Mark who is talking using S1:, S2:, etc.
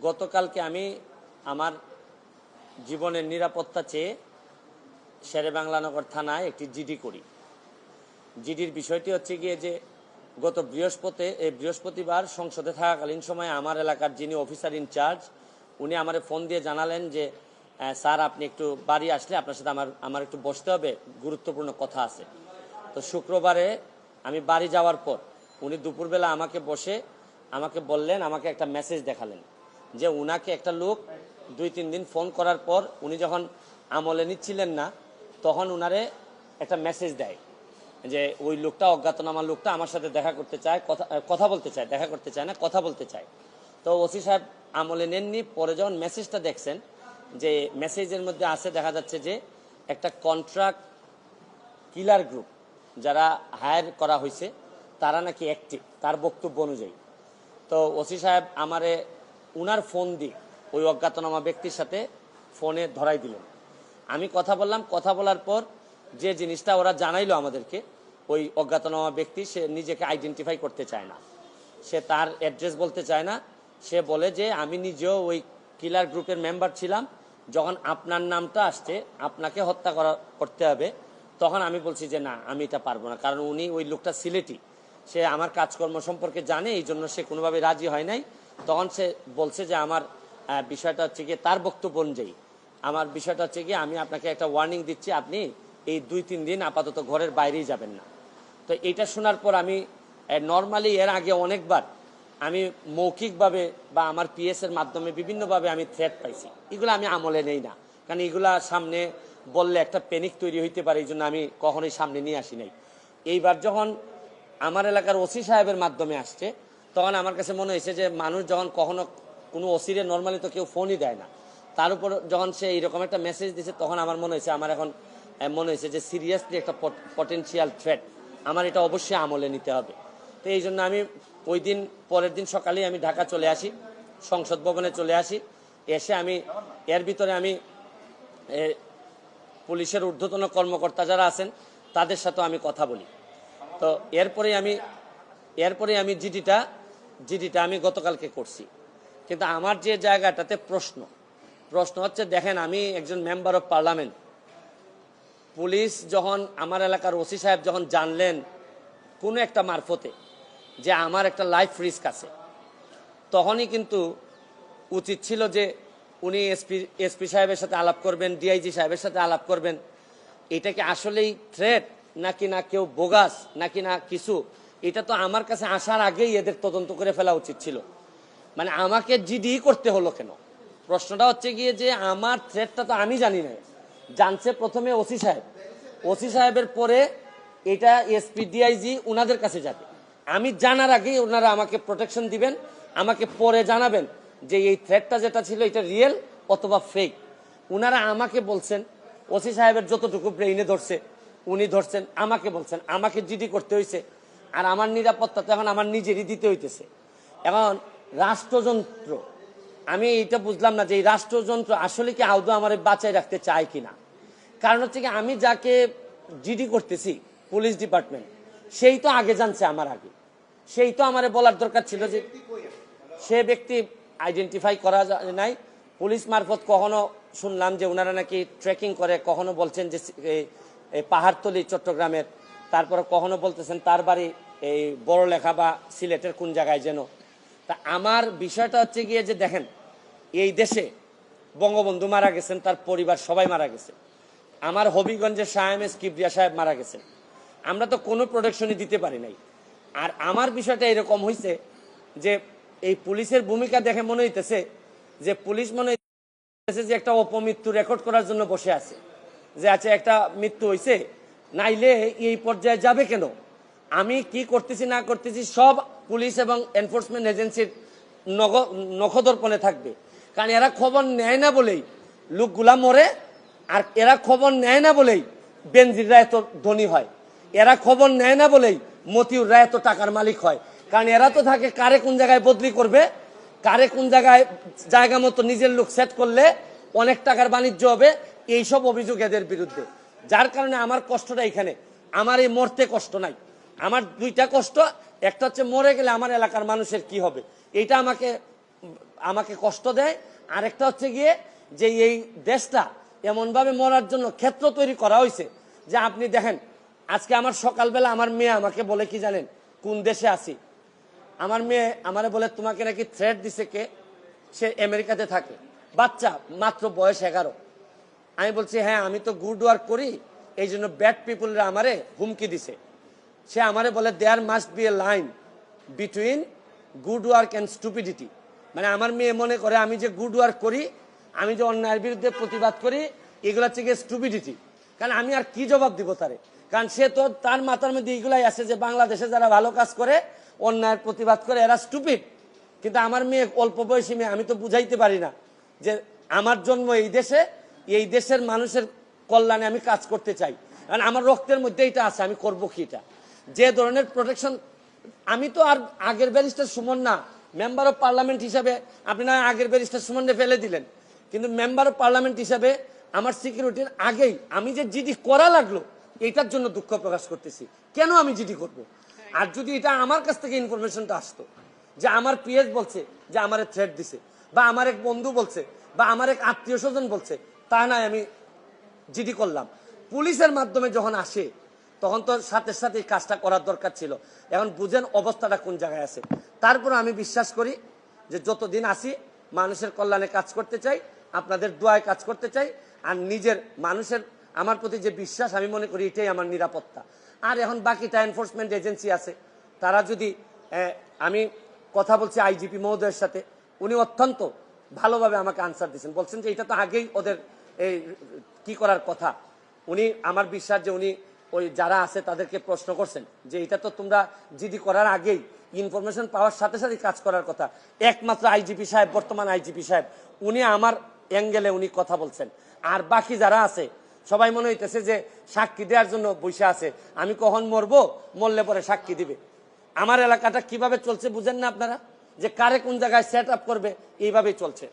S1: গতকালকে আমি আমার জীবনের নিরাপত্তা চেয়ে শেরেবাংলানগর থানায় একটি জিডি করি। জিডির বিষয়টি হচ্ছে গিয়ে যে গত বৃহস্পতিবার সংসদে থাকাকালীন সময়ে আমার এলাকার যিনি অফিসার ইনচার্জ উনি আমারে ফোন দিয়ে জানালেন যে স্যার আপনি একটু বাড়ি আসলে আপনার সাথে আমার একটু বসতে হবে, গুরুত্বপূর্ণ কথা আছে। তো শুক্রবারে আমি বাড়ি যাওয়ার পর উনি দুপুরবেলা আমাকে বললেন, আমাকে একটা মেসেজ দেখালেন যে উনাকে একটা লোক 2-3 দিন ফোন করার পর উনি যখন আমলে নিচ্ছিলেন না তখন উনারে একটা মেসেজ দেয় যে ওই লোকটা, অজ্ঞাতনামা লোকটা আমার সাথে দেখা করতে চায়, কথা বলতে চায়, দেখা করতে চায় না, কথা বলতে চায়। তো ওসি সাহেব আমলে নেননি। পরে যখন মেসেজটা দেখছেন যে মেসেজের মধ্যে আছে, দেখা যাচ্ছে যে একটা কন্ট্রাক্ট কিলার গ্রুপ যারা হায়ার করা হয়েছে তারা নাকি অ্যাক্টিভ, তার বক্তব্য অনুযায়ী। তো ওসি সাহেব আমারে উনার ফোন দিয়ে ওই অজ্ঞাতনামা ব্যক্তির সাথে ফোনে ধরাই দিলেন। আমি কথা বললাম, কথা বলার পর যে জিনিসটা ওরা জানাইলো আমাদেরকে, ওই অজ্ঞাতনামা ব্যক্তি সে নিজেকে আইডেন্টিফাই করতে চায় না, সে তার অ্যাড্রেস বলতে চায় না। সে বলে যে আমি নিজেও ওই কিলার গ্রুপের মেম্বার ছিলাম, যখন আপনার নামটা আসছে আপনাকে হত্যা করতে হবে, তখন আমি বলছি যে না, আমি এটা পারবো না। কারণ উনি ওই লোকটা সিলেটি, সে আমার কাজকর্ম সম্পর্কে জানে, এই জন্য সে কোনোভাবে রাজি হয় নাই। তখন সে বলছে যে আমার বিষয়টা হচ্ছে গিয়ে, তার বক্তব্য অনুযায়ী আমার বিষয়টা হচ্ছে গিয়ে আমি আপনাকে একটা ওয়ার্নিং দিচ্ছি, আপনি এই 2-3 দিন আপাতত ঘরের বাইরেই যাবেন না। তো এইটা শোনার পর আমি নর্মালি এর আগে অনেকবার আমি মৌখিকভাবে বা আমার পিএস এর মাধ্যমে বিভিন্নভাবে আমি থ্রেট পাইছি, এগুলো আমি আমলে নেই না, কারণ এগুলা সামনে বললে একটা প্যানিক তৈরি হইতে পারে, এই জন্য আমি কখনোই সামনে নিয়ে আসি নাই। এইবার যখন আমার এলাকার ওসি সাহেবের মাধ্যমে আসছে তখন আমার কাছে মনে হয়েছে যে মানুষ যখন কখনো কোনো ওসিরে নর্মালি তো কেউ ফোনই দেয় না, তার উপর যখন সে এইরকম একটা মেসেজ দিয়েছে তখন আমার মনে হয়েছে যে সিরিয়াসলি একটা পটেনশিয়াল থ্রেট, আমার এটা অবশ্যই আমলে নিতে হবে। তো এই জন্য আমি ওই দিন পরের দিন সকালেই আমি ঢাকা চলে আসি, সংসদ ভবনে চলে আসি। এসে আমি এর ভিতরে আমি পুলিশের ঊর্ধ্বতন কর্মকর্তা যারা আছেন তাদের সাথেও আমি কথা বলি। তো এরপরে আমি জিডিটা আমি গতকালকে করছি। কিন্তু আমার যে জায়গাটাতে প্রশ্ন হচ্ছে, দেখেন আমি একজন মেম্বার অফ পার্লামেন্ট, পুলিশ যখন আমার এলাকার ওসি সাহেব যখন জানলেন কোনো একটা মারফতে যে আমার একটা লাইফ রিস্ক আছে, তখনই কিন্তু উচিত ছিল যে উনি এসপি সাহেবের সাথে আলাপ করবেন, ডিআইজি সাহেবের সাথে আলাপ করবেন, এটা কি আসলেই থ্রেট নাকি না কেউ বোগাস নাকি না কিছু, এটা তো আমার কাছে আসার আগেই এদের তদন্ত করে ফেলা উচিত ছিল। মানে আমাকে জিডি করতে হলো কেন? প্রশ্নটা হচ্ছে গিয়ে যে আমার থ্রেটটা তো আমি জানি না, জানছে প্রথমে ওসি সাহেবের পরে এটা এসপি ডিআইজি ওনাদের কাছে যাবে। আমি জানার আগেই ওনারা আমাকে প্রোটেকশন দিবেন, আমাকে পরে জানাবেন যে এই থ্রেটটা যেটা ছিল এটা রিয়েল অথবা ফেক। ওনারা আমাকে বলছেন, ওসি সাহেবের যতটুকু ব্রেইনে ধরছে উনি ধরছেন, আমাকে বলছেন, আমাকে জিডি করতে হয়েছে। আর আমার নিরাপত্তা তো এখন আমার নিজেরই দিতে হইতেছে। এখন রাষ্ট্রযন্ত্র, আমি এটা বুঝলাম না যে এই রাষ্ট্রযন্ত্র আসলে কি আদৌ আমার বাঁচায় রাখতে চায় কিনা। কারণ হচ্ছে কি, আমি যাকে জিডি করতেছি পুলিশ ডিপার্টমেন্ট, সেই তো আগে জানছে আমার আগে, সেই তো আমার বলার দরকার ছিল যে সে ব্যক্তি আইডেন্টিফাই করা যায় নাই। পুলিশ মারফত কখনো শুনলাম যে ওনারা নাকি ট্রেকিং করে, কখনো বলছেন যে পাহাড়তলি চট্টগ্রামের, তারপরে কখনো বলতেছেন তার বাড়ি এই বড়লেখা বা সিলেটের কোন জায়গায় যেন। তা আমার বিষয়টা হচ্ছে গিয়ে যে দেখেন, এই দেশে বঙ্গবন্ধু মারা গেছেন, তার পরিবার সবাই মারা গেছে, আমার হবিগঞ্জের শাহ এম এস কিবরিয়া সাহেব মারা গেছেন, আমরা তো কোনো প্রোটেকশনই দিতে পারি নাই। আর আমার বিষয়টা এরকম হয়েছে যে এই পুলিশের ভূমিকা দেখে মনে হইতেছে যে পুলিশ মনে হইতেছে যে একটা অপমৃত্যু রেকর্ড করার জন্য বসে আছে, যে আচ্ছা একটা মৃত্যু হয়েছে, নাইলে এই পর্যায়ে যাবে কেন, আমি কি করতেছি না করতেছি সব পুলিশ এবং এনফোর্সমেন্ট এজেন্সির নখদর্পণে থাকবে। কারণ এরা খবর নেয় না বলেই লোকগুলা মরে, আর এরা খবর নেয় না বলেই বেনজিররা এত ধনী হয়, এরা খবর নেয় না বলেই মতিউররা এত টাকার মালিক হয়। কারণ এরা তো থাকে কারে কোন জায়গায় বদলি করবে, কারে কোন জায়গায় জায়গা মতো নিজের লোক সেট করলে অনেক টাকার বাণিজ্য হবে, এইসব অভিযোগ এদের বিরুদ্ধে। যার কারণে আমার কষ্টটা এখানে, আমার এই মরতে কষ্ট নাই, আমার দুইটা কষ্ট, একটা হচ্ছে মরে গেলে আমার এলাকার মানুষের কি হবে, এটা আমাকে আমাকে কষ্ট দেয়, আরেকটা হচ্ছে গিয়ে যে এই দেশটা এমনভাবে মরার জন্য ক্ষেত্র তৈরি করা হয়েছে যে আপনি দেখেন আজকে আমার সকালবেলা আমার মেয়ে আমাকে বলে কি জানেন কোন দেশে আছি, আমার মেয়ে আমারে বলে তোমাকে নাকি থ্রেট দিছে কে, সে আমেরিকাতে থাকে, বাচ্চা মাত্র বয়স 11। আমি বলছি হ্যাঁ আমি তো গুড ওয়ার্ক করি, এই জন্য ব্যাড পিপুলরা আমারে হুমকি দিছে। সে আমারে বলে there must be a line between good work and stupidity, মানে আমার মেয়ে মনে করে আমি যে গুড ওয়ার্ক করি, আমি যে অন্যায়ের বিরুদ্ধে প্রতিবাদ করি, এগুলো হচ্ছে গিয়ে স্টুপিডিটি। কারণ আমি আর কি জবাব দিব তারে, কারণ সে তো তার মাথার মধ্যে এগুলাই আছে যে বাংলাদেশে যারা ভালো কাজ করে অন্যায়ের প্রতিবাদ করে এরা স্টুপিড। কিন্তু আমার মেয়ে অল্প বয়সী মেয়ে, আমি তো বুঝাইতে পারি না যে আমার জন্ম এই দেশে, এই দেশের মানুষের কল্যাণে আমি কাজ করতে চাই, কারণ আমার রক্তের মধ্যে এটা আছে, আমি করবো কি এটা, যে ধরনের প্রোটেকশন। আমি তো আর আগের ব্যারিস্টার সুমন না, মেম্বার অফ পার্লামেন্ট হিসাবে আপনি না আগের ব্যারিস্টার সুমনকে ফেলে দিলেন, কিন্তু মেম্বার অফ পার্লামেন্ট হিসাবে আমার সিকিউরিটির আগেই আমি যে জিডি করা লাগলো এটার জন্য দুঃখ প্রকাশ করতেছি। কেন আমি জিডি করব? আর যদি এটা আমার কাছ থেকে ইনফরমেশনটা আসতো যে আমার পিএস বলছে যে আমারে থ্রেট দিছে, বা আমার এক বন্ধু বলছে, বা আমার এক আত্মীয় স্বজন বলছে, তা নয় আমি জিডি করলাম। পুলিশের মাধ্যমে যখন আসে তখন তো সাথে সাথে কাজটা করার দরকার ছিল। এখন বুঝেন অবস্থাটা কোন জায়গায় আছে। তারপর আমি বিশ্বাস করি যে যতদিন আসি মানুষের কল্যাণে কাজ করতে চাই, আপনাদের দোয়ায় কাজ করতে চাই, আর নিজের মানুষের আমার প্রতি যে বিশ্বাস আমি মনে করি এটাই আমার নিরাপত্তা। আর এখন বাকিটা এনফোর্সমেন্ট এজেন্সি আছে, তারা যদি আমি কথা বলছি আইজিপি মহোদয়ের সাথে, উনি অত্যন্ত ভালোভাবে আমাকে আনসার দিচ্ছেন, বলছেন যে এটা তো আগেই ওদের এই কি করার কথা। উনি আমার বিশ্বাস যে উনি ওই যারা আছে তাদেরকে প্রশ্ন করছেন যে এটা তো তোমরা জিডি করার আগেই ইনফরমেশন পাওয়ার সাথে সাথে কাজ করার কথা। একমাত্র আইজিপি সাহেব, বর্তমান আইজিপি সাহেব, উনি আমার অ্যাঙ্গেলে উনি কথা বলছেন। আর বাকি যারা আছে সবাই মনে হইতেছে যে সাক্ষী দেওয়ার জন্য বসে আছে, আমি কখন মরবো, মরলে পরে সাক্ষী দিবে। আমার এলাকাটা কিভাবে চলছে বুঝেন না আপনারা, যে কারে কোন জায়গায় সেট আপ করবে, এইভাবেই চলছে।